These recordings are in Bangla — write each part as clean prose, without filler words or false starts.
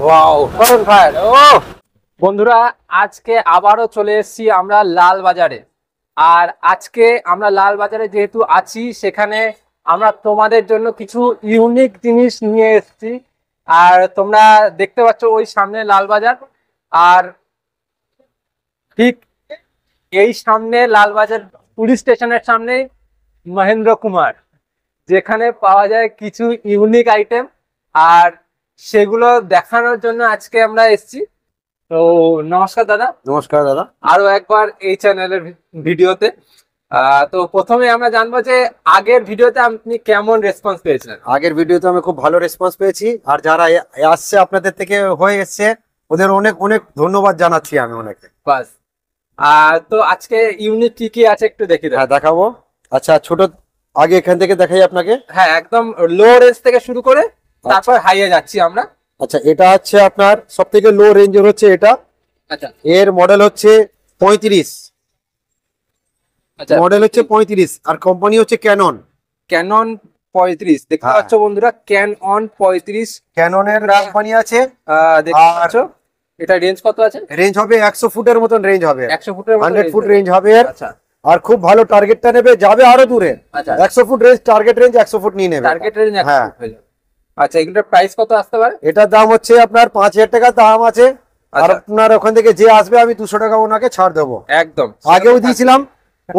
Wow fire. ও বন্ধুরা, আজকে আবারও চলে এসেছি আমরা লাল বাজারে। আর আজকে আমরা লাল বাজারে যেহেতু আছি, সেখানে আমরা তোমাদের জন্য কিছু ইউনিক জিনিস নিয়ে এসেছি। আর তোমরা দেখতে পাচ্ছ ওই সামনে লাল বাজার, আর ঠিক এই সামনে লালবাজার পুলিশ স্টেশনের সামনে মহেন্দ্র কুমার, যেখানে পাওয়া যায় কিছু ইউনিক আইটেম, আর সেগুলো দেখানোর জন্য আজকে আমরা এসেছি। তো নমস্কার দাদা। নমস্কার দাদা, আরো একবার এই চ্যানেলের ভিডিওতে। তো প্রথমে আমরা জানবো যে আগের ভিডিওতে আপনি কেমন রেসপন্স পেয়েছিলেন। আগের ভিডিওতে আমি খুব ভালো রেসপন্স পেয়েছি, আর যারা আসছে আপনাদের থেকে হয়ে এসছে ওদের অনেক অনেক ধন্যবাদ জানাচ্ছি আমি অনেকে। বাস। তো আজকে ইউনিক কি কি আছে একটু দেখি। হ্যাঁ দেখাবো। আচ্ছা ছোট আগে এখান থেকে দেখাই আপনাকে। হ্যাঁ, একদম লো রেঞ্জ থেকে শুরু করে তারপর হাইয়ে যাচ্ছি আমরা। আচ্ছা, এটা হচ্ছে আপনার সব থেকে লো রেঞ্জের হচ্ছে এটা। আচ্ছা, এর মডেল হচ্ছে 35। আচ্ছা, মডেল হচ্ছে 35 আর কোম্পানি হচ্ছে ক্যানন। ক্যানন 35 দেখতে পাচ্ছ বন্ধুরা, ক্যানন 35 ক্যাননের কোম্পানি আছে। দেখতে পাচ্ছ। এটা রেঞ্জ কত আছে? রেঞ্জ হবে 100 ফুটের মতন রেঞ্জ হবে, 100 ফুটের মতো 100 ফুট রেঞ্জ হবে। আচ্ছা, আর খুব ভালো টার্গেটটা নেবে, যাবে আরো দূরে। আচ্ছা, 100 foot range target range 100 foot নিয়ে নেবে। টার্গেট রেঞ্জ 100 হ্যাঁ। ফুট হয়ে যাবে। আচ্ছা, এগুলোর প্রাইস কত আসতে পারে? এটার দাম হচ্ছে আপনার 5000 টাকা দাম আছে। আর আচ্ছা। আপনার ওখান থেকে যে আসবে আমি 200 টাকা ওনাকে ছাড় দেবো। একদম আগেও দিয়েছিলাম,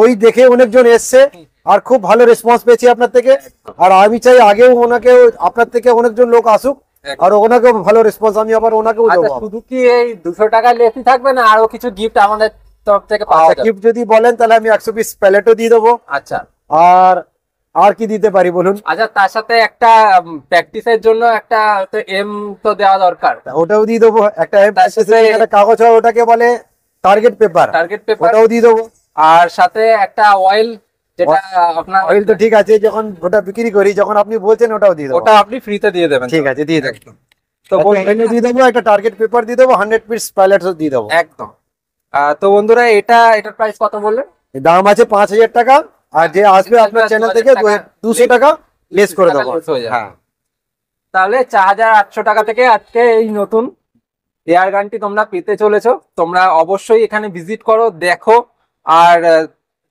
ওই দেখে অনেকজন এসছে আর খুব ভালো রেসপন্স পেয়েছি আপনার থেকে। আর আমি চাই আগেও ওনাকে আপনার থেকে অনেকজন লোক আসুক, আর ওনাকেও ভালো রেসপন্স আমি আবার ওনাকেও আচ্ছা, দেবো। শুধু কি এই 200 টাকা লেসই থাকবে না আরো কিছু গিফট আমাদের তরফ থেকে পাওয়া যাবে? গিফট যদি বলেন তাহলে আমি 100 পিস প্যালেটও দিয়ে দেবো। আচ্ছা, আর আর কি দিতে পারি বলুন? আচ্ছা, তার সাথে একটা প্র্যাকটিসের জন্য একটা এম তো দেওয়া দরকার। ওটাও দিয়ে দেবো। একটা একটা কাগজ হয়, ওটাকে বলে টার্গেট পেপার, ওটাও দিয়ে দেবো। আর সাথে একটা অয়েল, যেটা আপনার অয়েল তো ঠিক আছে, যখন ওটা বিক্রি করি, যখন আপনি বলছেন ওটাও দিয়ে দেবো। ওটা আপনি ফ্রিতে দিয়ে দেবেন? ঠিক আছে, দিয়ে দেবো। তো দিয়ে দেবো, একটা টার্গেট পেপার দিয়ে দেবো, 100 পিস প্যালেটস দিয়ে দেবো। একদম। তো বন্ধুরা, এটার প্রাইস কত বললেন? দাম আছে 5000 টাকা, আর যে আসবে আপনার চ্যানেল থেকে 200 টাকা লেস করে দেবো। হ্যাঁ, তাহলে 4800 টাকা থেকে আজকে এই নতুন এয়ার গানটি তোমরা পেতে চলেছো। তোমরা অবশ্যই এখানে ভিজিট করো, দেখো। আর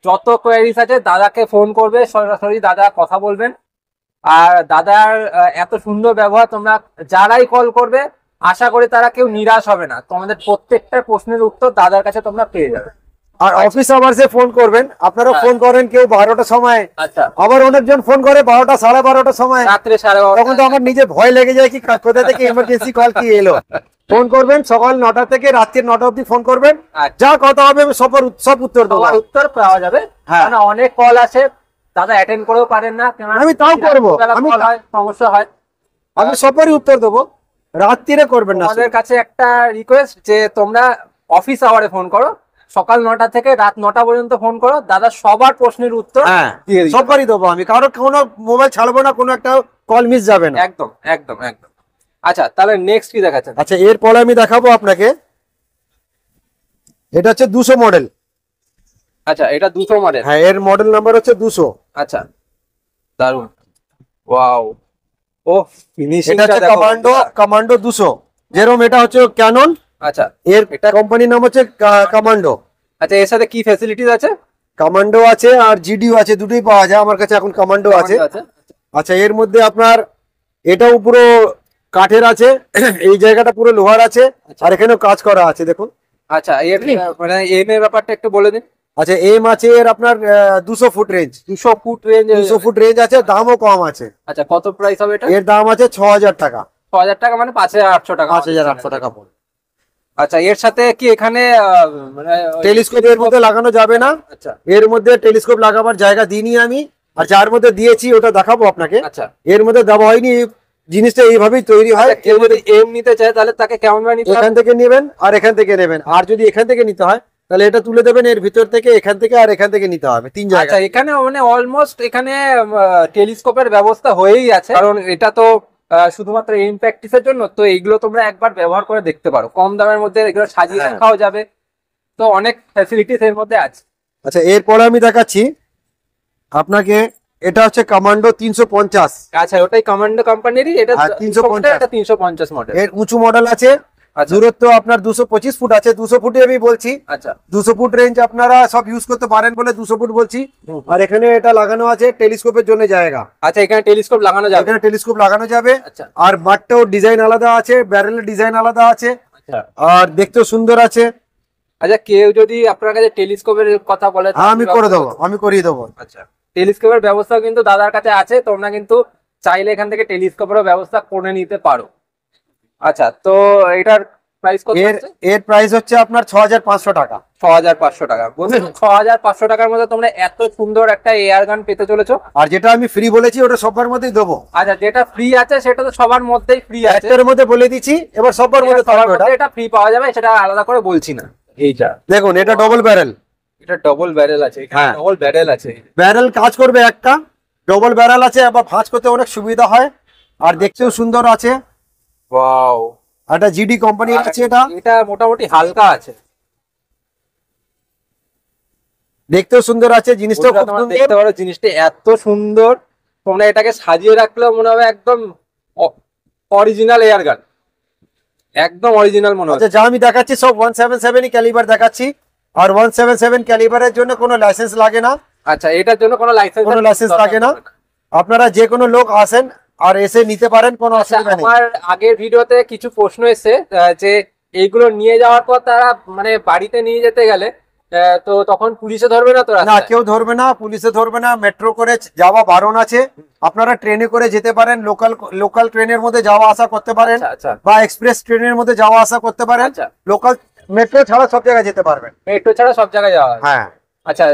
যত কোয়ারিজ আছে দাদাকে ফোন করবে, সরাসরি দাদা কথা বলবেন। আর দাদার এত সুন্দর ব্যবহার, তোমরা যারাই কল করবে আশা করি তারা কেউ নিরাশ হবে না। তোমাদের প্রত্যেকটা প্রশ্নের উত্তর দাদার কাছে তোমরা পেয়ে যাবে। আর অফিস আওয়ার্সে ফোন করবেন, আপনারা ফোন করেন কেউ 12টার সময়, আচ্ছা, আবার অনেকজন ফোন করে 12টা 12:30টার সময়, রাত্রে 12:30। তখন তো আমার নিজে ভয় লেগে যায় কি কোথা থেকে এমার্জেন্সি কল কি এলো। ফোন করবেন সকাল 9টা থেকে রাত্রি 9টা অবধি ফোন করবেন, যা কথা হবে সব উত্তর দেবো। উত্তর পাওয়া যাবে। হ্যাঁ, অনেক কল আসে, দাদা অ্যাটেন্ড করেও পারেন না, আমি তাও করবো, আমি সমস্যা হয়, আমি সবারই উত্তর দেবো। রাত্রিরে করবেন না। আমাদের কাছে একটা রিকোয়েস্ট যে তোমরা অফিস আওয়ারে ফোন করো, সকাল 9টা থেকে রাত 9টা পর্যন্ত ফোন করো, দাদা সবার প্রশ্নের উত্তর সবারই দেবো আমি, কারো কোনো মোবাইল ছাড়বো না, কোনো একটা কল মিস যাবে না। একদম একদম একদম। আচ্ছা, তাহলে নেক্সট কি দেখাচ্ছেন? আচ্ছা, এরপরে আমি দেখাবো আপনাকে, এটা হচ্ছে 200 মডেল। আচ্ছা, এটা 200 মডেল। হ্যাঁ, এর মডেল নাম্বার হচ্ছে 200। আচ্ছা, দারুন। ওয়াও, ও ফিনিশিং এটা হচ্ছে কমান্ডো 200, যেরকম এটা হচ্ছে ক্যানন। আচ্ছা, এর এটা কোম্পানির নাম হচ্ছে কমান্ডো। আচ্ছা, এর সাথে কি ফ্যাসিলিটিস আছে? কমান্ডো আছে আর জিডিও আছে, দুটোই পাওয়া যায় আমার কাছে এখন। কমান্ডো আছে। আচ্ছা, এর মধ্যে আপনার এটাও পুরো কাঠের আছে, এই জায়গাটা পুরো লোহার আছে, আর এখানেও কাজ করা আছে দেখুন। আচ্ছা, এর মানে এম এর ব্যাপারটা একটু বলে দিন। আচ্ছা, এম আছে এর আপনার 200 foot range. 200 foot range. 200 foot range আছে, দামও কম আছে। আচ্ছা, কত প্রাইস হবে এটা? এর দাম আছে 6000 টাকা। 6000 টাকা মানে 5800 টাকা। 5800 টাকা পড়ে। আচ্ছা, এর সাথে কি এখানে মানে টেলিস্কোপ এর মধ্যে লাগানো যাবে না। আচ্ছা, এর মধ্যে টেলিস্কোপ লাগাবার জায়গা দিইনি আমি, আর যার মধ্যে দিয়েছি ওটা দেখাবো আপনাকে। আচ্ছা, এর মধ্যে দেওয়া হয়নি, জিনিসটা এইভাবেই তৈরি হয়। কেউ যদি এম নিতে চায় তাহলে তাকে কেমন ভাবে নিতে হবে? এখান থেকে নেবেন আর এখান থেকে নেবেন, আর যদি এখান থেকে নিতে হয় তাহলে এটা তুলে দেবেন এর ভিতর থেকে, এখান থেকে আর এখান থেকে নিতে হবে, 3 জায়গা। আচ্ছা, এখানে মানে অলমোস্ট এখানে টেলিস্কোপের ব্যবস্থা হয়েই আছে, কারণ এটা তো শুধুমাত্র এম প্র্যাকটিসের জন্য। তো এইগুলো তোমরা একবার ব্যবহার করে দেখতে পারো, কম দামের মধ্যে এগুলো সাজিয়ে রাখাও যাবে, তো অনেক ফ্যাসিলিটিস এর মধ্যে আছে। আচ্ছা, এরপরে আমি দেখাচ্ছি আপনাকে, এটা হচ্ছে কমান্ডো 350। আচ্ছা, ওটাই কমান্ডো কোম্পানিরই, এটা 350, এটা 350 মডেল। এর উঁচু মডেল আছে। দূরত্ব আপনার 225 ফুট আছে, 200 ফুটে আমি বলছি। আচ্ছা, 200 ফুট রেঞ্জ আপনারা সব ইউজ করতে পারেন বলে 200 ফুট বলছি। আর এখানে এটা লাগানো আছে টেলিস্কোপের জন্য জায়গা। আচ্ছা, এখানে টেলিস্কোপ লাগানো যাবে। এখানে টেলিস্কোপ লাগানো যাবে। আচ্ছা, আর বাটটাও ডিজাইন আলাদা আছে, ব্যারেলের ডিজাইন আলাদা আছে। আচ্ছা, আর দেখতেও সুন্দর আছে। আচ্ছা, কেউ যদি আপনার কাছে টেলিস্কোপের কথা বলে, আমি করে দেবো, আমি করিয়ে দেবো। আচ্ছা, টেলিস্কোপের ব্যবস্থা কিন্তু দাদার কাছে আছে, তোমরা কিন্তু চাইলে এখান থেকে টেলিস্কোপেরও ব্যবস্থা করে নিতে পারো। আচ্ছা, তো এটার প্রাইস কত? এর প্রাইস হচ্ছে আপনার 6500 টাকা। 6500 টাকা। বন্ধু, 6500 টাকার মধ্যে তোমরা এত সুন্দর একটা এয়ার গান পেতে চলেছো। আর যেটা আমি ফ্রি বলেছি ওটা সবার মধ্যেই দেবো। আচ্ছা, যেটা ফ্রি আছে সেটা তো সবার মধ্যেই ফ্রি আছে, এর মধ্যে বলে দিচ্ছি, এবার সবার মধ্যে থাকবে ওটা। এটা ফ্রি পাওয়া যাবে, সেটা আলাদা করে বলছি না। এইটা দেখুন, এটা ডবল ব্যারেল। এটা ডবল ব্যারেল আছে, হ্যাঁ, ডবল ব্যারেল আছে। ব্যারেল কাজ করবে একটা, ডবল ব্যারেল আছে, আবার ভাঁজ করতে অনেক সুবিধা হয়। আর দেখতেও সুন্দর আছে। ওয়াও, এটা জিডি কোম্পানির আছে। এটা মোটামুটি হালকা আছে, দেখতেও সুন্দর আছে, জিনিসটাও খুব তোমরা সুন্দর। দেখতে পারো জিনিসটা এত সুন্দর, তোমরা এটাকে সাজিয়ে রাখলেও মনে হবে একদম অরিজিনাল এয়ার গান, একদম অরিজিনাল মনে আচ্ছা, হচ্ছে। যা আমি দেখাচ্ছি সব 177 ক্যালিবার দেখাচ্ছি। আর 177 ক্যালিবারের জন্য কোনো লাইসেন্স লাগে না। আচ্ছা, এটার জন্য কোনো লাইসেন্স লাগে না। আপনারা যে কোনো লোক আসেন আর এসে নিতে পারেন, কোনো আচ্ছা, অসুবিধা নেই। আমার আগের ভিডিওতে কিছু প্রশ্ন এসেছে যে এইগুলো নিয়ে যাওয়ার পর তারা মানে বাড়িতে নিয়ে যেতে গেলে তো তখন পুলিশে ধরবে না তো? না, রাস্তায় কেউ ধরবে না, পুলিশে ধরবে না। মেট্রো করে যাওয়া বারণ আছে। আপনারা ট্রেনে করে যেতে পারেন, লোকাল ট্রেনের মধ্যে যাওয়া আসা করতে পারেন, আচ্ছা, আচ্ছা, বা এক্সপ্রেস ট্রেনের মধ্যে যাওয়া আসা করতে পারেন। আচ্ছা, লোকাল মেট্রো ছাড়া সব জায়গায় যেতে পারবেন। মেট্রো ছাড়া সব জায়গায় যাওয়া যায়। হ্যাঁ। আচ্ছা,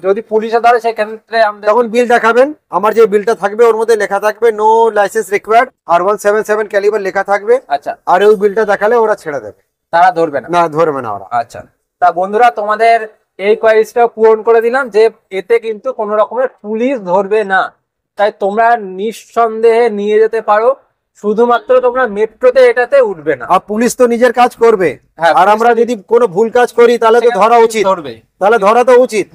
যদি পুলিশে ধরে সেক্ষেত্রে আমাদের তখন বিল দেখাবেন, আমার যে বিলটা থাকবে ওর মধ্যে লেখা থাকবে নো লাইসেন্স রিকোয়ার্ড, আর 177 ক্যালিবার লেখা থাকবে। আচ্ছা, আর ওই বিলটা দেখালে ওরা ছেড়ে দেবে, তারা ধরবে না? না, ধরবে না ওরা। আচ্ছা, তা বন্ধুরা, তোমাদের এই কোয়ারিজটা পূরণ করে দিলাম যে এতে কিন্তু কোনো রকমের পুলিশ ধরবে না, তাই তোমরা নিঃসন্দেহে নিয়ে যেতে পারো। শুধুমাত্র তোমরা মেট্রোতে এটাতে উঠবে না। আর পুলিশ তো নিজের কাজ করবে। হ্যাঁ, আর আমরা যদি কোনো ভুল কাজ করি তাহলে তো ধরা উচিত, ধরবে, তাহলে ধরা তো উচিত।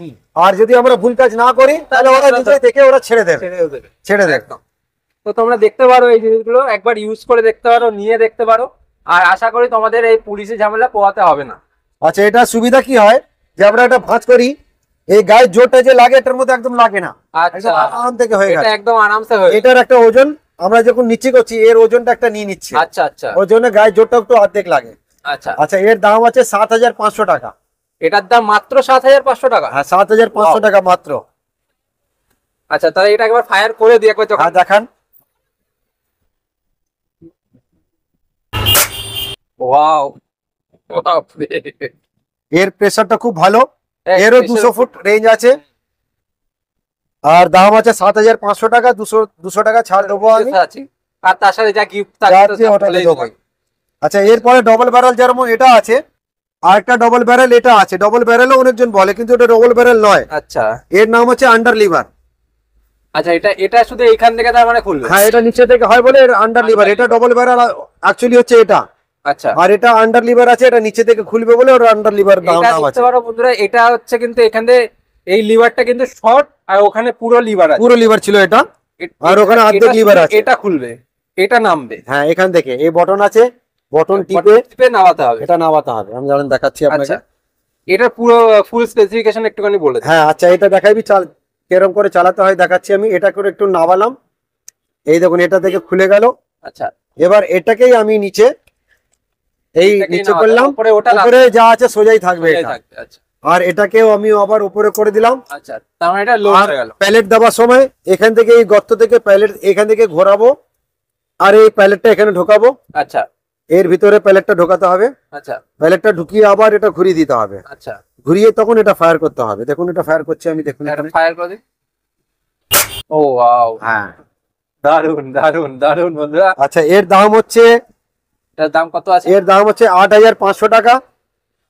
আর যদি আমরা ভুল কাজ না করি তাহলে ওরা নিজে থেকে ওরা ছেড়ে দেবে, ছেড়ে দেবে। একদম। তো তোমরা দেখতে পারো এই জিনিসগুলো, একবার ইউজ করে দেখতে পারো, নিয়ে দেখতে পারো। আর আশা করি তোমাদের এই পুলিশের ঝামেলা পোহাতে হবে না। আচ্ছা, এটা সুবিধা কি হয় যে আমরা এটা ভাঁজ করি, এই গায়ের জোরটা যে লাগে এটার মধ্যে একদম লাগে না। আচ্ছা, আরাম থেকে হয়ে এটা গেছে, একদম আরামসে হয়ে। এটার একটা ওজন আমরা যখন নিচে করছি এর ওজনটা একটা নিয়ে নিচ্ছে। আচ্ছা, আচ্ছা, ওই জন্য গায়ের জোরটা একটু অর্ধেক লাগে। আচ্ছা, আচ্ছা, এর দাম আছে 7500 টাকা। এটার দাম মাত্র 7500 টাকা? হ্যাঁ, 7500 টাকা মাত্র। আচ্ছা, তাহলে এটা একবার ফায়ার করে দিয়ে একবার হ্যাঁ, দেখান। ওয়াও, এর প্রেসারটা খুব ভালো। এরও 200 ফুট রেঞ্জ আছে। আর দাম আছে 7500 টাকা। 200 টাকা ছাড় দেবো আমি। আর তার সাথে যা গিফট আচ্ছা, এরপরে ডবল ব্যারেল যেমন এটা আছে, আর একটা ডবল ব্যারেল এটা আছে। ডবল ব্যারেলও অনেকজন বলে, কিন্তু এটা ডবল ব্যারেল নয়। আচ্ছা, এর নাম হচ্ছে আন্ডার লিভার। আচ্ছা, এটা শুধু এইখান থেকে তার মানে খুলবে? হ্যাঁ, এটা নিচে থেকে হয় বলে এর আন্ডার লিভার। এটা ডবল ব্যারেল অ্যাকচুয়ালি হচ্ছে এটা। আচ্ছা, আর এটা আন্ডার লিভার আছে, এটা নিচে থেকে খুলবে বলে ওর আন্ডার লিভার নাম এটা আছে। দেখতে পারো বন্ধুরা, এটা হচ্ছে কিন্তু এখানে এই লিভারটা কিন্তু শর্ট, আর ওখানে পুরো লিভার আছে। পুরো লিভার ছিল এটা, আর ওখানে অর্ধেক লিভার আছে। এটা খুলবে, এটা নামবে। হ্যাঁ, এখান থেকে এই বটন আছে, বটন টিপে নামাতে হবে। এটা নামাতে হবে। আমি যেমন দেখাচ্ছি আপনাকে। আচ্ছা, এটার পুরো ফুল স্পেসিফিকেশন একটুখানি বলে দিন। হ্যাঁ, আচ্ছা, এটা দেখাইবি, কেরম করে চালাতে হয় দেখাচ্ছি আমি। এটা করে একটু নামালাম, এই দেখুন এটা থেকে খুলে গেল। আচ্ছা, এবার এটাকেই আমি নিচে নিচে করলাম, উপরে যা আছে সোজাই থাকবে এটা। আচ্ছা, আর এটাকেও আমি আবার উপরে করে দিলাম। আচ্ছা, তার মানে এটা লো হয়ে গেল। প্যালেট দেওয়ার সময় এখান থেকে এই গর্ত থেকে প্যালেট এখান থেকে ঘোরাবো, আর এই প্যালেটটা এখানে ঢোকাবো। আচ্ছা, এর ভিতরে প্যালেটটা ঢোকাতে হবে। আচ্ছা, প্যালেটটা ঢুকিয়ে আবার এটা ঘুরিয়ে দিতে হবে। আচ্ছা, ঘুরিয়ে তখন এটা ফায়ার করতে হবে। দেখুন এটা ফায়ার করছে আমি, দেখুন এটা ফায়ার করে দিই। ও ওয়াও, হ্যাঁ, দারুন দারুন দারুন বন্ধুরা। আচ্ছা, এর দাম হচ্ছে, এটার দাম কত আছে? এর দাম হচ্ছে 8500 টাকা।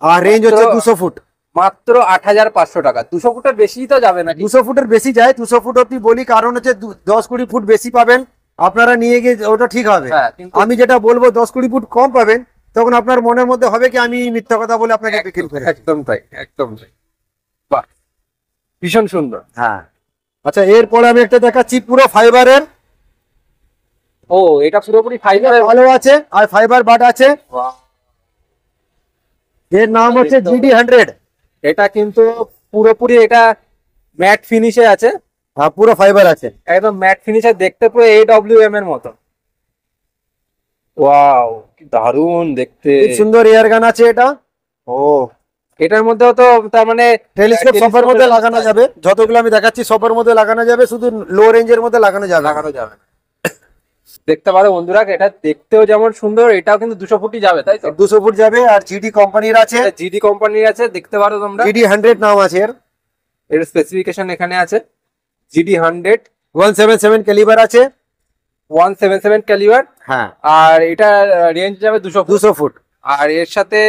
আর রেঞ্জ হচ্ছে 200 ফুট। মাত্র 8500 টাকা। 200 ফুটের বেশি তো যাবে না? 200 ফুটের বেশি যায়। 200 ফুট অব্দি বলি কারণ হচ্ছে 10-20 ফুট বেশি পাবেন আপনারা নিয়ে গিয়ে, ওটা ঠিক হবে। আমি যেটা বলবো 10-20 ফুট কম পাবেন, তখন আপনার মনের মধ্যে হবে কি আমি মিথ্যা কথা বলে আপনাকে বিক্রি করি। একদম তাই, একদম তাই। বাহ, ভীষণ সুন্দর। হ্যাঁ, আচ্ছা এরপরে আমি একটা দেখাচ্ছি পুরো ফাইবারের। ও এটা পুরোপুরি ফাইবার। ভালো আছে আর ফাইবার বাট আছে। এর নাম হচ্ছে GD100। এটা কিন্তু পুরোপুরি এটা ম্যাট ফিনিশে আছে। হ্যাঁ পুরো ফাইবার আছে, একদম ম্যাট ফিনিশে, দেখতে পুরো AWM এর মতো। ওয়াও কি দারুণ দেখতে, খুব সুন্দর এয়ার গান আছে এটা। ও এটার মধ্যেও তো তার মানে টেলিস্কোপ সবের মধ্যে লাগানো যাবে, যতগুলো আমি দেখাচ্ছি সবের মধ্যে লাগানো যাবে, শুধু লো রেঞ্জের মধ্যে লাগানো যাবে। দেখতে পারো বন্ধুরা, এটা দেখতেও যেমন সুন্দর, এটাও কিন্তু 200 ফুটই যাবে, তাই তো? 200 ফুট যাবে। আর জিডি কোম্পানির আছে, জিডি কোম্পানির আছে, দেখতে পারো তোমরা। GD100 নাম আছে এর। এর স্পেসিফিকেশন এখানে আছে, GD100 177 ক্যালিবার আছে। 177 ক্যালিবার। হ্যাঁ আর এটা রেঞ্জ যাবে 200 ফুট। আর এর সাথে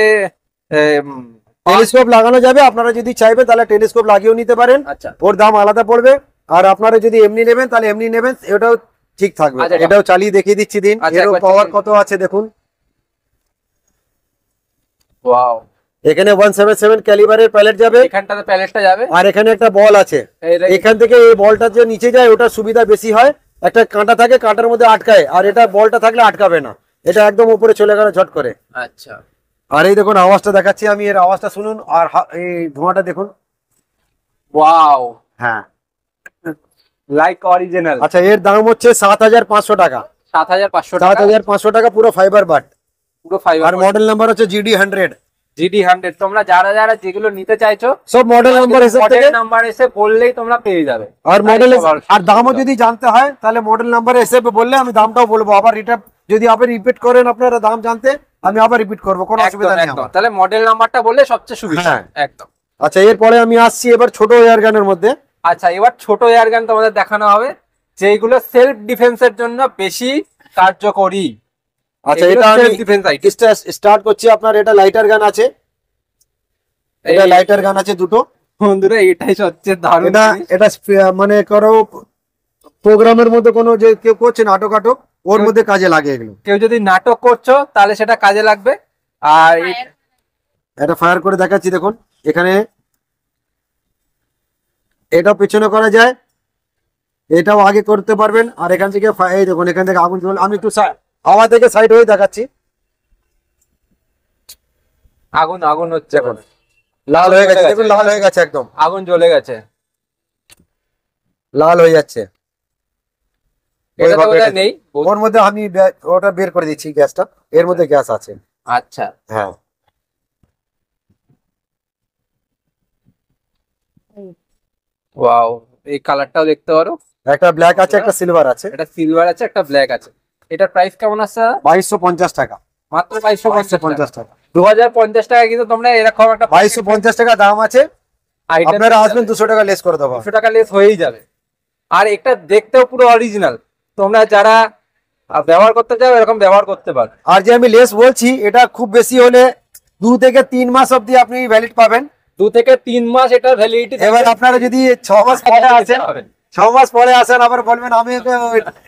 টেলিস্কোপ লাগানো যাবে, আপনারা যদি চাইবেন তাহলে টেলিস্কোপ লাগিয়েও নিতে পারেন। আচ্ছা, ওর দাম আলাদা পড়বে। আর আপনারা যদি এমনি নেবেন তাহলে এমনি নেবেন, এটাও ঠিক থাকবে। আচ্ছা, এটাও চালিয়ে দেখিয়ে দিচ্ছি দিন। আচ্ছা, এর একবার পাওয়ার চালিয়ে। কত আছে দেখুন। ওয়াও, এখানে 177 ক্যালিবারের প্যালেট যাবে, এখানটাতে প্যালেটটা যাবে। আর এখানে একটা বল আছে। এখান থেকে এই বলটা যে নিচে যায় ওটার সুবিধা বেশি হয়, একটা কাঁটা থাকে, কাঁটার মধ্যে আটকায়, আর এটা বলটা থাকলে আটকাবে না, এটা একদম উপরে চলে গেল ঝট করে। আচ্ছা, আর এই দেখুন আওয়াজটা দেখাচ্ছি আমি, এর আওয়াজটা শুনুন। আর এই ধোঁয়াটা দেখুন। ওয়াও, হ্যাঁ লাইক অরিজিনাল। আচ্ছা এর দাম হচ্ছে 7500 টাকা। 7500 টাকা, 7500 টাকা পুরো ফাইবার বাট, পুরো ফাইবার। আর মডেল নাম্বার হচ্ছে GD100। GD100 তোমরা যারা যারা যেগুলো নিতে চাইছো সব মডেল নাম্বার হিসেব থেকে, মডেল নাম্বার এসে বললেই তোমরা পেয়ে যাবে। আর মডেল আর দামও যদি জানতে হয় তাহলে মডেল নাম্বার হিসেবে বললে আমি দামটাও বলবো। আবার এটা যদি আবার রিপিট করেন আপনারা দাম জানতে, আমি আবার রিপিট করবো, কোনো অসুবিধা নেই আমার। তাহলে মডেল নাম্বারটা বললে সবচেয়ে সুবিধা। হ্যাঁ একদম। আচ্ছা এরপরে আমি আসছি এবার ছোট এয়ার গানের মধ্যে। আচ্ছা, এবার ছোট এয়ার গান তোমাদের দেখানো হবে, যেগুলো সেলফ ডিফেন্সের জন্য বেশি কার্যকরী। আচ্ছা এটা আমি ডিফেন্স আইটেম স্টার্ট করছি। আপনার এটা লাইটার গান আছে, এটা লাইটার গান আছে দুটো। বন্ধুরা এটাই সবচেয়ে দারুণ এটা জিনিস। এটা মানে কারো প্রোগ্রামের মধ্যে কোনো যে কেউ করছে নাটক আটক, ওর মধ্যে কাজে লাগে এগুলো। কেউ যদি নাটক করছো তাহলে সেটা কাজে লাগবে। আর এটা ফায়ার করে দেখাচ্ছি দেখুন, এখানে এটা পেছনে করা যায়, এটাও আগে করতে পারবেন। আর এখান থেকে এই দেখুন এখান থেকে আগুন জ্বলে, আমি একটু হাওয়া থেকে সাইড হয়ে দেখাচ্ছি। আগুন আগুন হচ্ছে, এখন লাল হয়ে গেছে দেখুন, লাল হয়ে গেছে, একদম আগুন জ্বলে গেছে, লাল হয়ে যাচ্ছে। এটা তো বোধহয় নেই। ওর মধ্যে আমি ওটা বের করে দিচ্ছি গ্যাসটা, এর মধ্যে গ্যাস আছে। আচ্ছা, হ্যাঁ ওয়াও, এই কালারটাও দেখতে পারো। একটা ব্ল্যাক আছে, একটা সিলভার আছে। এটা সিলভার আছে, একটা ব্ল্যাক আছে। এটার প্রাইস কেমন আছে? 2250 টাকা, মাত্র 2250 টাকা। 2050 টাকা কিন্তু তোমরা এরকম একটা 2250 টাকা দাম আছে। আইটেম আপনারা আসবেন 200 টাকা লেস করে দেবো। 200 টাকা লেস হয়েই যাবে। আর এটা দেখতেও পুরো অরিজিনাল, তোমরা যারা ব্যবহার করতে চাও এরকম ব্যবহার করতে পারো। আর যে আমি লেস বলছি, এটা খুব বেশি হলে 2 থেকে 3 মাস অবধি আপনি ভ্যালিড পাবেন। 2 থেকে 3 মাস এটা ভ্যালিডিটি। এবার আপনারা যদি 6 মাস পরে আসেন, 6 মাস পরে আসেন আবার বলবেন আমি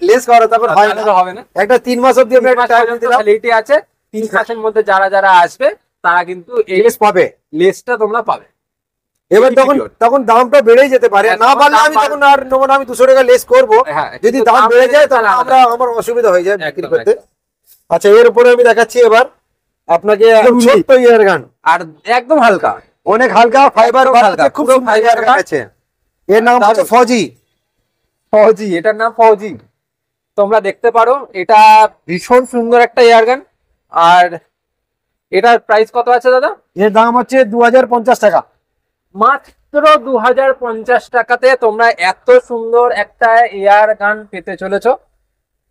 লেস করো, তখন হয় না, হবে না। একটা 3 মাস অবধি আপনার টাইম দিলাম, ভ্যালিডিটি আছে। 3 মাসের মধ্যে যারা যারা আসবে তারা কিন্তু এই লেস পাবে। লেসটা তোমরা পাবে। এবার তখন দামটা বেড়েই যেতে পারে, না পারলে আমি তখন আর নেবো না, আমি 200 টাকা লেস করবো। হ্যাঁ, যদি দাম বেড়ে যায় তাহলে আমার অসুবিধা হয়ে যায় বিক্রি করতে। আচ্ছা এর উপরে আমি দেখাচ্ছি এবার আপনাকে ছোট্ট ইয়ার গান, আর একদম হালকা, অনেক হালকা ফাইবার, খুব ফাইবার আছে। এর নাম হচ্ছে ফজি। ফৌজি, এটার নাম ফৌজি। তোমরা দেখতে পারো, এটা ভীষণ সুন্দর একটা এয়ার গান। আর এটার প্রাইস কত আছে দাদা? এর দাম হচ্ছে 2050 টাকা। মাত্র 2050 টাকাতে তোমরা এত সুন্দর একটা এয়ার গান পেতে চলেছো।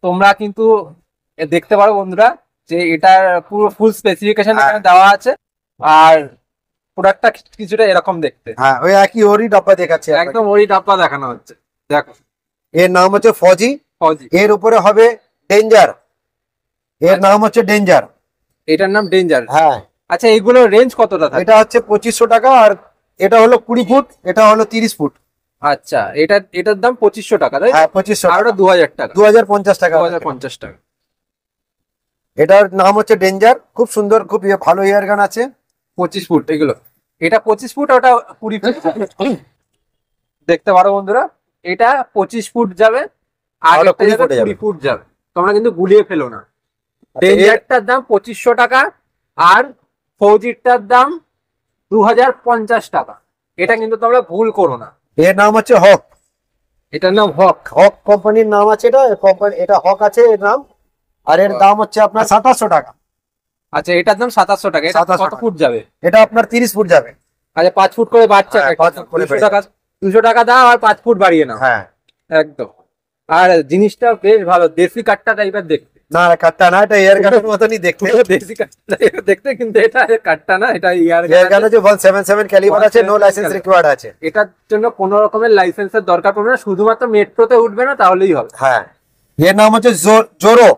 তোমরা কিন্তু দেখতে পারো বন্ধুরা যে এটার পুরো ফুল স্পেসিফিকেশন এখানে দেওয়া আছে। আর প্রোডাক্টটা কিছুটা এরকম দেখতে, হ্যাঁ ওই একই ওরই ডাব্বা দেখাচ্ছে, একদম ওই ডাব্বা দেখানো হচ্ছে। দেখো, এর নাম হচ্ছে ফজি। ফৌজি, এর উপরে হবে ডেঞ্জার, এর নাম হচ্ছে ডেঞ্জার। এটার নাম ডেঞ্জার। হ্যাঁ আচ্ছা, এইগুলো রেঞ্জ কতটা থাকে? এটা হচ্ছে 2500 টাকা, আর এটা হলো 20 ফুট, এটা হলো 30 ফুট। আচ্ছা, এটার দাম 2500 টাকা, তাই? হ্যাঁ 2500, আর ওটা 2000 টাকা, 2050 টাকা। 2050 টাকা। এটার নাম হচ্ছে ডেঞ্জার, খুব সুন্দর, খুব ভালো এয়ার গান আছে। 25 ফুট এগুলো, এটা 25 ফুট, ওটা 20 ফুট। দেখতে পারো বন্ধুরা, এটা 25 ফুট যাবে আর তাহলে এটা 20 যাবে ফুটে যাবে। 20 ফুট যাবে। তোমরা কিন্তু গুলিয়ে ফেলো না। আচ্ছা, রেঞ্জারটার দাম 2500 টাকা আর ফৌজিরটার দাম 2050 টাকা। এটা কিন্তু তোমরা ভুল করো না। এর নাম হচ্ছে হক। এটার নাম হক। হক কোম্পানির নাম আছে এটা, কোম্পানি এটা হক আছে এর নাম। আর এর দাম হচ্ছে আপনার 2700 টাকা। আচ্ছা, এটার দাম 2700 টাকা। এটা 2700 কত টাকা। ফুট যাবে? এটা আপনার 30 ফুট যাবে। আচ্ছা, 5 ফুট করে বাড়ছে। হ্যাঁ, 5 ফুট করে 200 টাকা, 200 টাকা দাও আর 5 ফুট বাড়িয়ে নাও। হ্যাঁ, একদম। আর জিনিসটা বেশ ভালো, দেশি কাঠটা টাইপের দেখতে। না কাঠটা না, এটা এয়ার গানের মতনই দেখতে। দেশি কাঠটা দেখতে, কিন্তু এটা কাঠটা না, এটা এয়ার গান আছে 177 ক্যালিবার আছে, নো লাইসেন্স রিকোয়ার্ড আছে। এটার জন্য কোনো রকমের লাইসেন্সের দরকার পড়বে না, শুধুমাত্র মেট্রোতে উঠবে না তাহলেই হবে। হ্যাঁ, এর নাম হচ্ছে জোরো।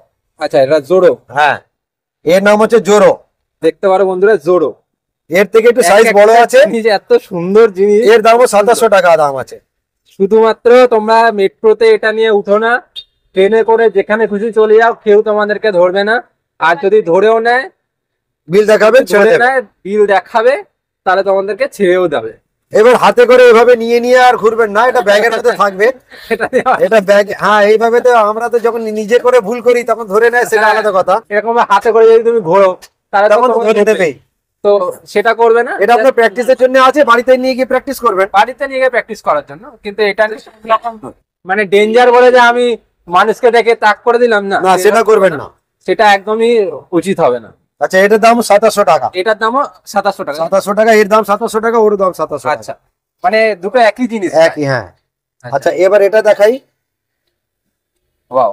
আচ্ছা, এটা জোরো। হ্যাঁ, এর নাম হচ্ছে জোরো। দেখতে পারো বন্ধুরা, জোরো। এর থেকে একটু সাইজ বড় আছে। নিজে এত সুন্দর জিনিস, এর দামও 2700 টাকা দাম আছে। শুধুমাত্র তোমরা মেট্রোতে এটা নিয়ে উঠো না, ট্রেনে করে যেখানে খুশি চলে যাও, কেউ তোমাদেরকে ধরবে না। আর যদি ধরেও নেয়, বিল দেখাবেন, ছেড়ে দেবে। বিল দেখাবে, তাহলে তোমাদেরকে ছেড়েও দেবে। এবার হাতে করে এভাবে নিয়ে নিয়ে আর ঘুরবেন না, এটা ব্যাগের মধ্যে থাকবে। এটা ব্যাগ, হ্যাঁ এইভাবে তো আমরা তো যখন নিজে করে ভুল করি তখন ধরে নেয়, সেটা আলাদা কথা। এরকম হাতে করে যদি তুমি ঘোরো তাহলে তখন তখন ধরে দেবেই। তো সেটা করবে না। এটা আপনার প্র্যাকটিসের জন্য আছে, বাড়িতে নিয়ে গিয়ে প্র্যাকটিস করবেন। বাড়িতে নিয়ে গিয়ে প্র্যাকটিস করার জন্য, কিন্তু এটা মানে ডেঞ্জার বলে যে আমি মানুষকে দেখে তাক করে দিলাম না, না, সেটা করবেন না। সেটা একদমই উচিত হবে না। আচ্ছা, এটার দাম 2700 টাকা। এটার দামও 2700 টাকা। 2700 টাকা, এর দাম 2700 টাকা, ওর দাম 2700 টাকা। আচ্ছা, মানে দুটো একই জিনিস। একই, হ্যাঁ। আচ্ছা, এবার এটা দেখাই। ওয়াও,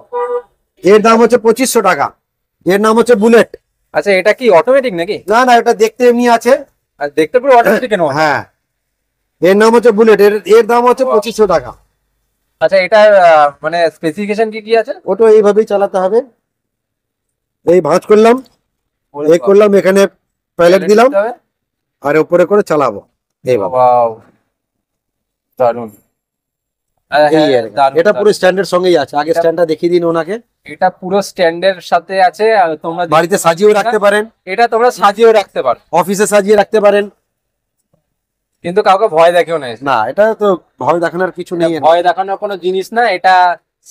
এর দাম হচ্ছে 2500 টাকা। এর নাম হচ্ছে বুলেট। আচ্ছা, এটা কি অটোমেটিক নাকি? না না, এটা দেখতে এমনি আছে। আর দেখতে পুরো অটোমেটিক কেন? হ্যাঁ, এর নাম হচ্ছে বুলেট। এর দাম হচ্ছে 2500 টাকা। আচ্ছা, এটা মানে স্পেসিফিকেশন কি কি আছে? ওটা এইভাবেই চালাতে হবে। এই ভাঁজ করলাম, এই করলাম, এখানে প্যালেট দিলাম আর উপরে করে চালাবো এইভাবে। ওয়াও, দারুন। এই আর কি। এটা পুরো স্ট্যান্ডের সঙ্গেই আছে। আগে স্ট্যান্ডটা দেখিয়ে দিন ওনাকে। এটা পুরো স্ট্যান্ডের সাথে আছে, আর তোমরা বাড়িতে সাজিয়েও রাখতে পারেন, এটা তোমরা সাজিয়েও রাখতে পারো, অফিসে সাজিয়ে রাখতে পারেন। কিন্তু কাউকে ভয় দেখিও না। না, এটা তো ভয় দেখানোর কিছু নেই। ভয় দেখানোর কোনো জিনিস না, এটা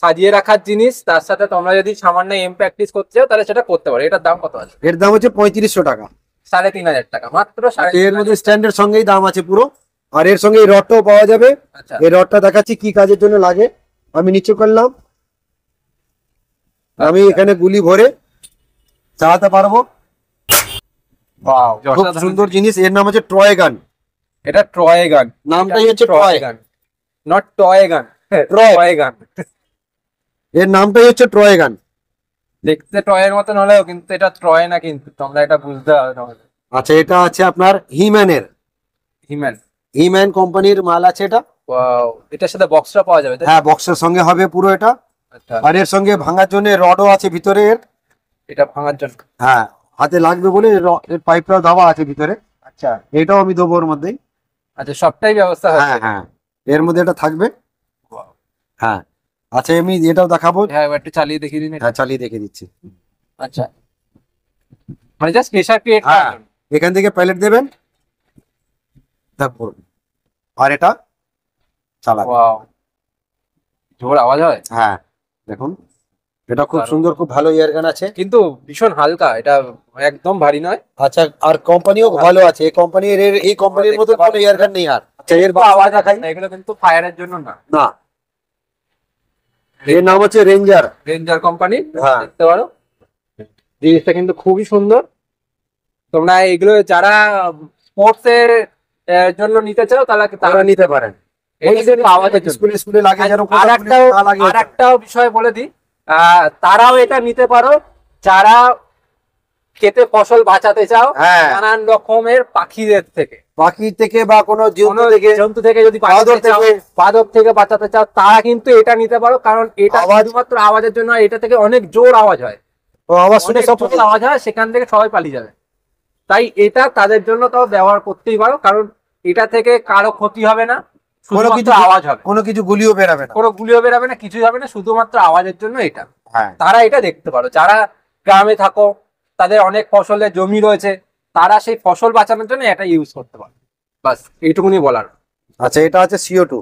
সাজিয়ে রাখার জিনিস। তার সাথে তোমরা যদি সামান্য এম প্র্যাকটিস করতে চাও তাহলে সেটা করতে পারো। এটার দাম কত আছে? এর দাম হচ্ছে 3500 টাকা। 3500 টাকা মাত্র। এর মধ্যে স্ট্যান্ডের সঙ্গেই দাম আছে পুরো। আর এর সঙ্গে এই রডটাও পাওয়া যাবে। আচ্ছা, এই রডটা দেখাচ্ছি কি কাজের জন্য লাগে। আমি নিচে করলাম, আমি এখানে গুলি ভরে চালাতে পারবো। ওয়াও, খুব সুন্দর জিনিস। এর নাম হচ্ছে ট্রয় গান। এটা ট্রয় গান, নামটাই হচ্ছে ট্রয় গান, নট টয় গান, ট্রয়। টয় গান। এর নামটাই হচ্ছে ট্রয় গান। দেখতে টয়ের মতন হলেও কিন্তু এটা ট্রয় না, কিন্তু তোমরা এটা বুঝতে হবে তোমাদের। আচ্ছা, এটা আছে আপনার হিম্যানের। হিম্যান। হিম্যান কোম্পানির মাল আছে এটা। ওয়াও, এটার সাথে বক্সটা পাওয়া যাবে তাই তো? হ্যাঁ, বক্সের সঙ্গে হবে পুরো এটা। আচ্ছা, আর এর সঙ্গে ভাঙার জন্য রডও আছে ভিতরে এর। এটা ভাঙার জন্য। হ্যাঁ, হাতে লাগবে বলে এর পাইপটাও দেওয়া আছে ভিতরে। আচ্ছা এটাও আমি দেবো ওর মধ্যেই। আচ্ছা, সবটাই ব্যবস্থা হ্যাঁ আছে। হ্যাঁ, এর মধ্যে এটা থাকবে। Wow. হ্যাঁ, আচ্ছা, আমি এটাও দেখাবো। হ্যাঁ, এবার একটু চালিয়ে দেখিয়ে দিন এটা। হ্যাঁ, চালিয়ে দেখে দিচ্ছি। আচ্ছা, মানে জাস্ট প্রেসার ক্রিয়েট হ্যাঁ, এখান থেকে প্যালেট দেবেন, তারপর আর এটা চালাবেন। ওয়াও, জোর আওয়াজ হয়। হ্যাঁ, দেখুন, এটা খুব দারুণ। সুন্দর, খুব ভালো ইয়ার গান আছে। কিন্তু ভীষণ হালকা, এটা একদম ভারী নয়। আচ্ছা, আর কোম্পানিও ভালো আছে। এই কোম্পানির মতো কোনো ইয়ার গান নেই আর। আচ্ছা, এর আওয়াজ দেখাই। না, এগুলো কিন্তু ফায়ারের জন্য না। না, এর নাম হচ্ছে রেঞ্জার। রেঞ্জার কোম্পানি, হ্যাঁ। দেখতে পারো। জিনিসটা কিন্তু খুবই সুন্দর। তোমরা এগুলো যারা স্পোর্টস এর জন্য নিতে চাও তারা তারা নিতে পারেন। এটা কিন্তু আওয়াজের জন্য। স্কুলে লাগে যেন আরেকটাও বিষয় বলে দিই, তারাও এটা নিতে পারো যারা খেতে ফসল বাঁচাতে চাও হ্যাঁ, নানান রকমের পাখিদের থেকে, পাখি থেকে বা কোনো কোনো জন্তু থেকে যদি বাদর বাঁচাতে চাও, থেকে। বাদর থেকে বাঁচাতে চাও, তারা কিন্তু এটা নিতে পারো। কারণ এটা আওয়াজ- শুধুমাত্র আওয়াজের জন্য, এটা থেকে অনেক জোর আওয়াজ হয়, আওয়াজ শুনে অনেক সব জোর আওয়াজ হয়, সেখান থেকে সবাই পালিয়ে যাবে। তাই এটা তাদের জন্য তো ব্যবহার করতেই পারো, কারণ এটা থেকে কারো ক্ষতি হবে না, শুধুমাত্র আওয়াজ হবে। কোনো কিছু গুলিও বেরাবে না। কোনো গুলিও বেরাবে না, কিছুই হবে না, শুধুমাত্র আওয়াজের জন্য এটা। হ্যাঁ, তারা এটা দেখতে পারো। যারা গ্রামে থাকো, তাদের অনেক ফসলের জমি রয়েছে, তারা সেই ফসল বাঁচানোর জন্য এটা ইউজ করতে পারে। বাস এইটুকুনি বলার। আচ্ছা, এটা আছে CO2।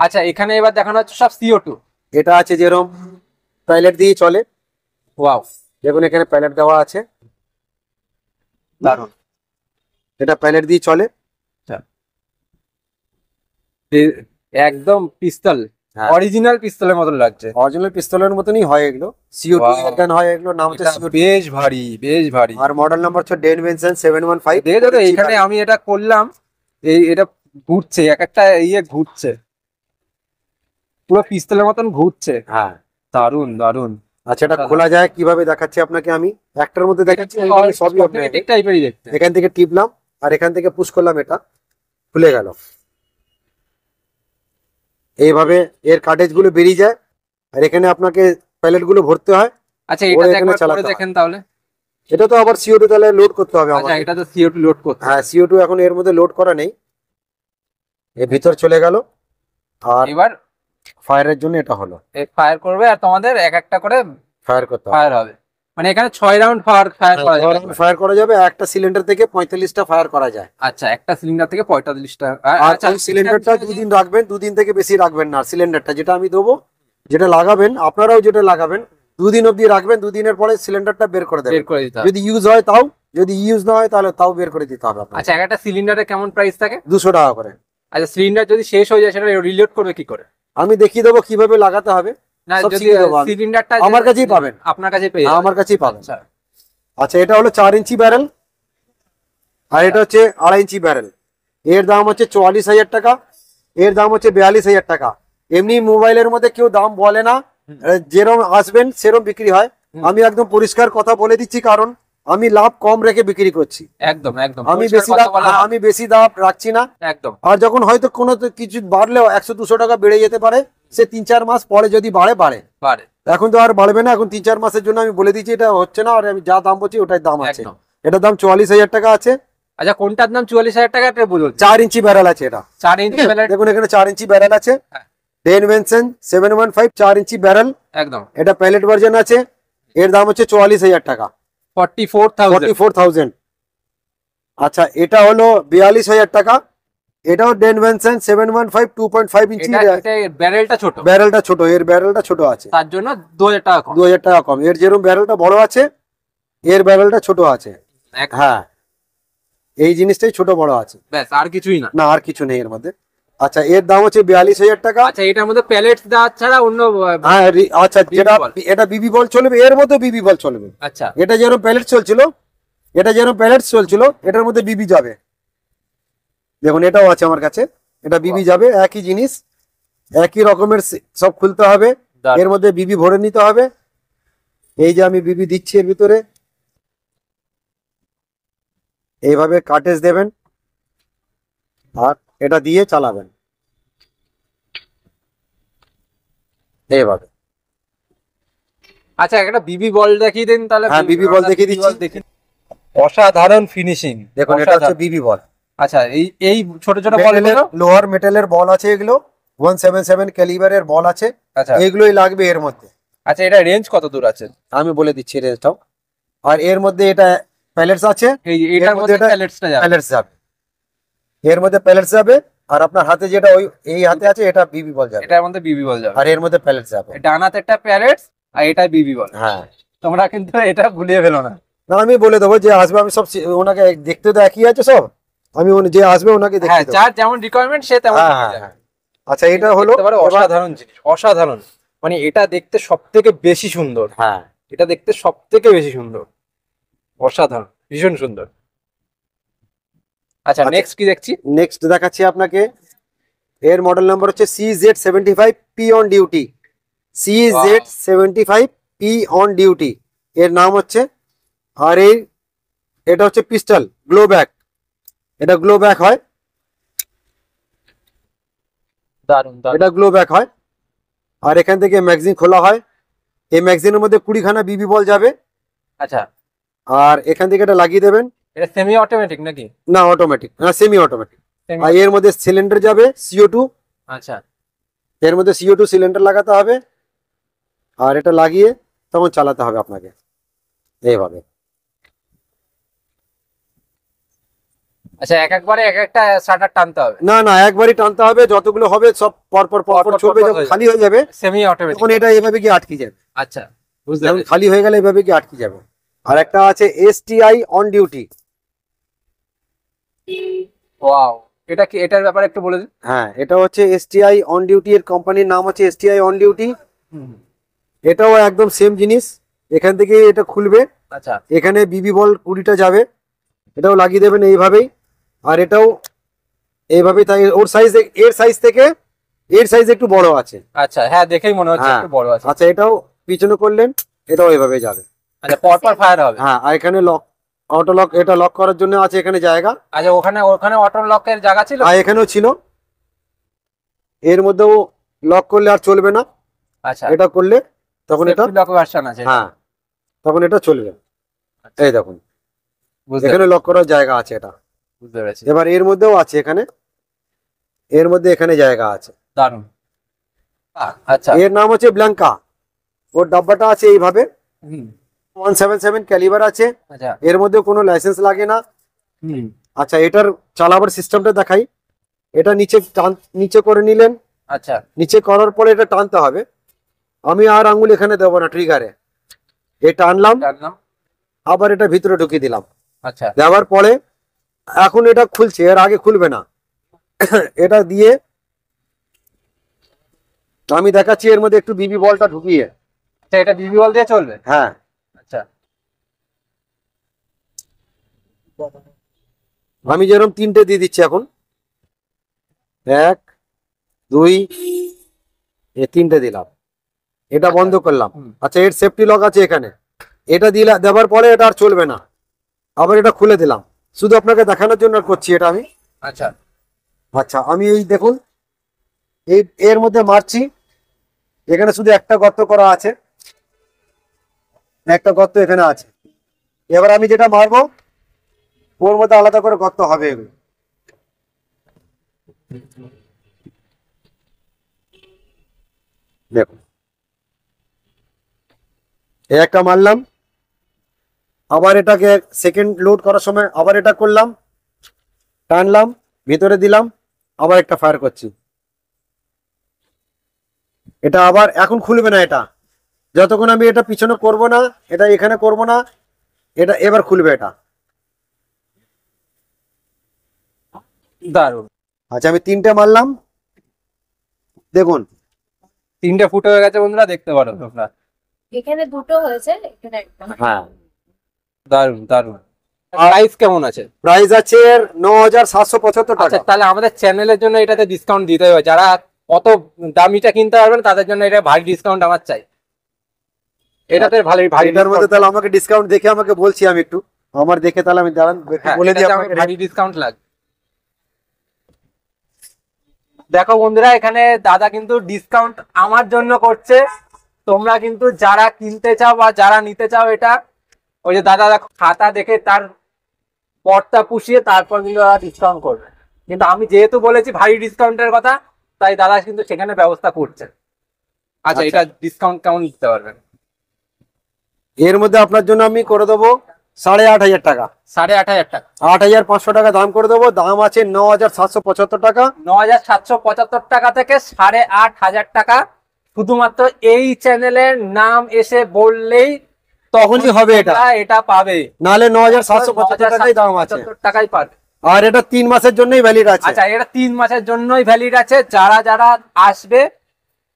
আচ্ছা, এখানে এবার দেখানো হচ্ছে সব CO2। এটা আছে যেরকম প্যালেট দিয়ে চলে, ওয়াও, দেখুন এখানে প্যালেট দেওয়া আছে, দারুণ। এটা প্যালেট দিয়ে চলে। একদম পিস্তল, হ্যাঁ। অরিজিনাল পিস্তলের মতন লাগছে। অরিজিনাল পিস্তলের মতনই হয় এগুলো, CO2 Wow. এয়ারগান হয় এগুলো, নাম হচ্ছে এটা CO2। বেশ ভারী, বেশ ভারী। আর মডেল নাম্বার হচ্ছে ডেনভেনসন 715। দেখো তো, এখানে আমি এটা করলাম, এটা ঘুরছে, এক একটা ঘুরছে, পুরো পিস্তলের মতন ঘুরছে। হ্যাঁ। দারুন দারুন। আচ্ছা, এটা খোলা যায় কিভাবে দেখাচ্ছি আপনাকে আমি, একটার মধ্যে দেখাচ্ছি, এগুলো সবই অটোমেটিক টাইপেরই দেখতে। এখান থেকে টিপলাম আর এখান থেকে পুশ করলাম, এটা খুলে গেল। এইভাবে এর কার্টেজ গুলো বেরিয়ে যায়, আর এখানে আপনাকে প্যালেট গুলো ভরতে হয়। আচ্ছা, ওরা এটা এখানে একবার চালাতে করে হয়। দেখেন তাহলে। এটা তো আবার CO2 তাহলে লোড করতে হবে আচ্ছা, আমাকে। এটা তো CO2 লোড করতে হ্যাঁ, হবে। CO2 এখন এর মধ্যে লোড করা নেই, এর ভিতর চলে গেল। আর এবার ফায়ারের জন্য এটা হলো, ফায়ার করবে, আর তোমাদের এক একটা করে ফায়ার করতে হবে। ফায়ার হবে, মানে এখানে 6 রাউন্ড ফায়ার করা যাবে। ফায়ার করা যাবে, একটা সিলিন্ডার থেকে 45টা ফায়ার করা যায়। আচ্ছা, একটা সিলিন্ডার থেকে 45টা। আর আচ্ছা, সিলিন্ডারটা দুদিন রাখবেন, দুদিন থেকে বেশি রাখবেন না। সিলিন্ডারটা যেটা আমি দেবো, যেটা লাগাবেন আপনারাও, যেটা লাগাবেন দুদিন অবধি রাখবেন, দুদিনের পরে সিলিন্ডারটা বের করে বের দেবেন। করে দিতে হবে। যদি ইউজ হয় তাও, যদি ইউজ না হয় তাহলে তাও বের করে দিতে হবে আপনাকে। আচ্ছা, একটা সিলিন্ডারে কেমন প্রাইস থাকে? 200 টাকা করে। আচ্ছা, সিলিন্ডার যদি শেষ হয়ে যায় সেটা রিলোড করবে কি করে? আমি দেখিয়ে দেবো কিভাবে লাগাতে হবে, না, সব যদি শিখিয়ে দেবো আমি। সিলিন্ডারটা আমার কাছেই পাবেন। আপনার কাছে পেয়ে আমার কাছেই পাবেন। আচ্ছা, আচ্ছা, এটা হলো 4 ইঞ্চি ব্যারেল, আর এটা হচ্ছে 2.5 ইঞ্চি ব্যারেল। এর দাম হচ্ছে 44,000 টাকা, এর দাম হচ্ছে 42,000 টাকা। এমনি মোবাইলের মধ্যে কেউ দাম বলে না, যেরকম আসবেন সেরকম বিক্রি হয়। আমি একদম পরিষ্কার কথা বলে দিচ্ছি, কারণ আমি লাভ কম রেখে বিক্রি করছি। একদম একদম আমি পরিষ্কার বেশি কথা দাম, বলা। আমি বেশি দাম রাখছি না। একদম। আর যখন হয়তো কোনো তো কিছু বাড়লেও 100-200 টাকা বেড়ে যেতে পারে, সে 3-4 মাস পরে যদি বাড়ে বাড়ে, পারে। এখন তো আর বাড়বে না। এখন 3-4 মাসের জন্য আমি বলে দিচ্ছি এটা হচ্ছে না, আর আমি যা দাম বলছি ওটাই দাম আছে। একদম। এটার দাম 44,000 টাকা আছে। আচ্ছা, কোনটার দাম 44,000 টাকা? এটা বলুন। 4 ইঞ্চি ব্যারেল আছে এটা। 4 ইঞ্চি ব্যালেট। দেখুন এখানে 4 ইঞ্চি ব্যারেল আছে, হ্যাঁ। ডেনভেনসন 715 4 ইঞ্চি ব্যারেল। একদম। এটা প্যালেট ভার্জন আছে, এর দাম হচ্ছে 44,000 টাকা, 44,000। 44,000। আচ্ছা, এটা হলো 42,000 টাকা। এটাও ডেনভেনসন 715 2.5 ইঞ্চি। এটা ব্যারেলটা ছোট, ব্যারেলটা ছোট, এর ব্যারেলটা ছোট আছে, তার জন্য 2,000 টাকা কম। 2,000 টাকা কম। এর যেরকম ব্যারেলটা বড় আছে, এর ব্যারেলটা ছোট আছে। হ্যাঁ, এই জিনিসটাই ছোট বড় আছে, ব্যাস, আর কিছুই না। না আর কিছু নেই এর মধ্যে। আচ্ছা, এর দাম হচ্ছে 42,000 টাকা। আচ্ছা, এটার মধ্যে প্যালেটস দেওয়া ছাড়া অন্য হ্যাঁ, আচ্ছা, যেটা বল। এটা বিবি বল চলবে, এর মধ্যে বিবি বল চলবে। আচ্ছা, এটা যেরকম প্যালেট চলছিল, এটার মধ্যে বিবি যাবে। দেখুন এটাও আছে আমার কাছে, এটা বিবি যাবে, একই জিনিস, একই রকমের সব খুলতে হবে। দারুণ। এর মধ্যে বিবি ভরে নিতে হবে। এই যে আমি বিবি দিচ্ছি এর ভিতরে, এইভাবে কাটেজ দেবেন আর এটা দিয়ে চালাবেন এইভাবে। আচ্ছা, একটা বিবি বল দেখিয়ে দিন তাহলে। হ্যাঁ, বিবি বল দেখিয়ে দিচ্ছি। দেখি, অসাধারণ ফিনিশিং। দেখুন এটা হচ্ছে বিবি বল। আচ্ছা, এই ছোট ছোট বলগুলো লোহার মেটালের বল আছে, এগুলো 177 ক্যালিবারের বল আছে। আচ্ছা। এগুলোই লাগবে এর মধ্যে। আচ্ছা, এটা রেঞ্জ কত দূর আছে? আমি বলে দিচ্ছি রেঞ্জটাও। আর এর মধ্যে এটা প্যালেটস আছে, এটার মধ্যে প্যালেটসটা যাবে। প্যালেটস যাবে, এর মধ্যে প্যালেটস যাবে। আর আপনার হাতে যেটা ওই এই হাতে আছে, এটা বিবি বল যাবে, এটার মধ্যে বিবি বল যাবে। আর এর মধ্যে প্যালেটস যাবে। ডান হাতে একটা প্যালেটস, আর এটা বিবি বল। হ্যাঁ, তোমরা কিন্তু এটা ভুলিয়ে ফেলো না। না আমি বলে দেবো, যে আসবে আমি সব ওনাকে দেখতে তো একই আছে সব, আমি যে আসবে ওনাকে হ্যাঁ, দেখতে দেবো। যার যেমন রিকোয়ারমেন্ট সে তেমন হ্যাঁ, পেয়ে হ্যাঁ, যাবে। হ্যাঁ। আচ্ছা, এটা হলো দেখতে পারো, অসাধারণ জিনিস, অসাধারণ। মানে এটা দেখতে সব থেকে বেশি সুন্দর। হ্যাঁ, এটা দেখতে সব থেকে বেশি সুন্দর, অসাধারণ, ভীষণ সুন্দর। আচ্ছা, আচ্ছা। নেক্সট কি দেখছি? নেক্সট দেখাচ্ছি আপনাকে। এর মডেল নাম্বার হচ্ছে CZ75 P on duty. CZ75 P on duty এর নাম হচ্ছে। আর এটা হচ্ছে পিস্টল গ্লো ব্যাক, এটা গ্লো ব্যাক হয়, দারুন দারুন। এটা গ্লো ব্যাক হয়। আর এখান থেকে ম্যাগজিন খোলা হয়, এই ম্যাগজিনের মধ্যে 20খানা বিবি বল যাবে। আচ্ছা, আর এখান থেকে এটা লাগিয়ে দেবেন। এটা সেমি অটোমেটিক নাকি? না, অটোমেটিক, না সেমি অটোমেটিক। Semi- আর এর মধ্যে সিলিন্ডার যাবে CO2, আচ্ছা, এর মধ্যে CO2 সিলিন্ডার লাগাতে হবে। আর এটা লাগিয়ে তখন চালাতে হবে আপনাকে এইভাবে। আচ্ছা, এক একবারে এক একটা শাটার টানতে হবে? না না, একবারই টানতে হবে, যতগুলো হবে সব পরপর পরপর চলবে, যখন খালি হয়ে যাবে সেমি অটোমেটিক, তখন এটা এভাবে কি আটকে যাবে। আচ্ছা বুঝতে যখন পেরেছি। খালি হয়ে গেলে এভাবে কি আটকে যাবে। আর একটা আছে STI অন ডিউটি। ওয়াও, এটা কি, এটার ব্যাপারে একটু বলে দিন। হ্যাঁ, এটা হচ্ছে STI অন ডিউটি, এর কোম্পানির নাম হচ্ছে STI অন ডিউটি। এটাও একদম সেম জিনিস, এখান থেকে এটা খুলবে, আচ্ছা এখানে বিবি বল 20টা যাবে, এটাও লাগিয়ে দেবেন এইভাবেই। আর এটাও এইভাবেই, তাই ওর সাইজ এর সাইজ থেকে এর সাইজ একটু বড় আছে। আচ্ছা, হ্যাঁ দেখেই মনে হচ্ছে হ্যাঁ। একটু বড় আছে। আচ্ছা, এটাও পিছনে করলেন, এটাও এইভাবে যাবে। আচ্ছা, পরপর ফায়ার হবে? হ্যাঁ, আর এখানে লক, অটো লক, এটা লক করার জন্য আছে এখানে জায়গা। আচ্ছা, ওখানে ওখানে অটো লকের জায়গা ছিল? আর এখানেও ছিল, এর মধ্যেও লক করলে আর চলবে না, আচ্ছা, এটা করলে তখন এটা, লক ভার্সন আছে? হ্যাঁ তখন এটা চলবে। এই দেখুন, বুঝতে এখানে লক করার জায়গা আছে এটা। বুঝতে পেরেছি। এবার এর মধ্যেও আছে, এখানে এর মধ্যে এখানে জায়গা আছে। দারুন। আচ্ছা, এর নাম হচ্ছে ব্ল্যাঙ্কা। ওর ডাব্বাটা আছে এইভাবে, হুম, 177 ক্যালিবার আছে, আচ্ছা, এর মধ্যে কোনো লাইসেন্স লাগে না। হুম, আচ্ছা, এটার চালাবার সিস্টেমটা দেখাই। এটা নিচে নিচে করে নিলেন, আচ্ছা, নিচে করার পরে এটা টানতে হবে। আমি আর আঙ্গুল এখানে দেবো না, ট্রিগারে এ টানলাম, জানলাম। আবার এটা ভিতরে ঢুকিয়ে দিলাম। আচ্ছা, দেওয়ার পরে এখন এটা খুলছে, এর আগে খুলবে না। এটা দিয়ে আমি দেখাচ্ছি, এর মধ্যে একটু বিবি বলটা ঢুকিয়ে। আচ্ছা, এটা বিবি বল দিয়ে চলবে? হ্যাঁ, আচ্ছা, আমি যেরকম 3টে দিয়ে দিচ্ছি এখন, 1 2 এ 3টে দিলাম, এটা বন্ধ করলাম। হুম। আচ্ছা, এর সেফটি লক আছে এখানে, এটা দেওয়ার পরে এটা আর চলবে না। আবার এটা খুলে দিলাম, শুধু আপনাকে দেখানোর জন্য করছি এটা আমি। আচ্ছা, আচ্ছা, আমি এই দেখুন, এই এর মধ্যে মারছি, এখানে শুধু একটা গর্ত করা আছে, একটা গর্ত এখানে আছে। এবার আমি যেটা মারবো ওর মধ্যে আলাদা করে গর্ত হবে এগুলো। দেখুন, এই একটা মারলাম, আবার এটাকে সেকেন্ড লোড করার সময় আবার এটা করলাম, টানলাম, ভিতরে দিলাম, আবার একটা ফায়ার করছি। এটা আবার এখন খুলবে না, এটা যতক্ষণ আমি এটা পিছনে করব না, এটা এখানে করব না, এটা এবার খুলবে এটা। দারুন। আচ্ছা, আমি 3টে মারলাম, দেখুন 3টে ফুট হয়ে গেছে বন্ধুরা, দেখতে পারো তোমরা। এখানে দুটো হয়েছে, এখানে একটা। হ্যাঁ। দারুন দারুন। প্রাইস কেমন আছে? প্রাইস আছে এর ৯,৭৭৫ আচ্ছা, টাকা। তাহলে আমাদের চ্যানেলের জন্য এটাতে ডিসকাউন্ট দিতে হবে, যারা অত দামিটা কিনতে পারবেন তাদের জন্য এটা ভারী ডিসকাউন্ট আমার চাই। এটাতে ভারী ভারী এটার মধ্যে তাহলে আমাকে ডিসকাউন্ট দেখে আমাকে বলছি, আমি একটু আমার দেখে তাহলে আমি দাঁড়ান একটু বলে দিই আপনাকে। ভারী ডিসকাউন্ট লাগবে। দেখো বন্ধুরা, এখানে দাদা কিন্তু ডিসকাউন্ট আমার জন্য করছে। তোমরা কিন্তু যারা কিনতে চাও বা যারা নিতে চাও, এটা ওই যে দাদা দেখো খাতা দেখে তার পর্দা পুষিয়ে তারপর কিন্তু দাদা ডিসকাউন্ট করবে। কিন্তু আমি যেহেতু বলেছি ভারী ডিসকাউন্টের কথা, তাই দাদা কিন্তু সেখানে ব্যবস্থা করছে। আচ্ছা, এটা ডিসকাউন্ট কেমন দিতে পারবেন? এর মধ্যে আপনার জন্য আমি করে দেবো 8,500 টাকা। 8,500 টাকা? 8,500 টাকা দাম করে দেবো। দাম আছে 9,775 টাকা। 9,775 টাকা থেকে 8,500 টাকা শুধুমাত্র এই চ্যানেলের নাম এসে বললেই তখনই হবে এটা, এটা পাবে। নাহলে 9,775 টাকাই দাম আছে। 9,775 টাকাই পাবে। আর এটা 3 মাসের জন্যই ভ্যালিড আছে। আচ্ছা, এটা 3 মাসের জন্যই ভ্যালিড আছে। যারা যারা আসবে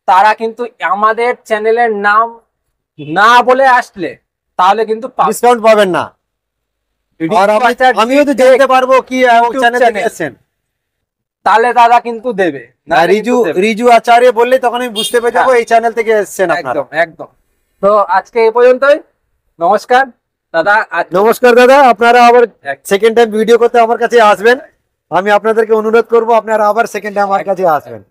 তারা কিন্তু আমাদের চ্যানেলের নাম না বলে আসলে তাহলে কিন্তু ডিসকাউন্ট পাবেন না। আর আমিও তো জানতে পারবো কি চ্যানেলে এসেছেন, তাহলে দাদা কিন্তু দেবে না। রিজু আচার্য বললে তখন আমি বুঝতে পেরে যাবো এই চ্যানেল থেকে এসেছেন আপনারা। একদম একদম। তো আজকে এই পর্যন্তই। নমস্কার দাদা। নমস্কার দাদা, আপনারা আবার সেকেন্ড টাইম ভিডিও করতে আমার কাছে আসবেন। আমি আপনাদেরকে অনুরোধ করবো আপনারা আবার সেকেন্ড টাইম আমার কাছে আসবেন।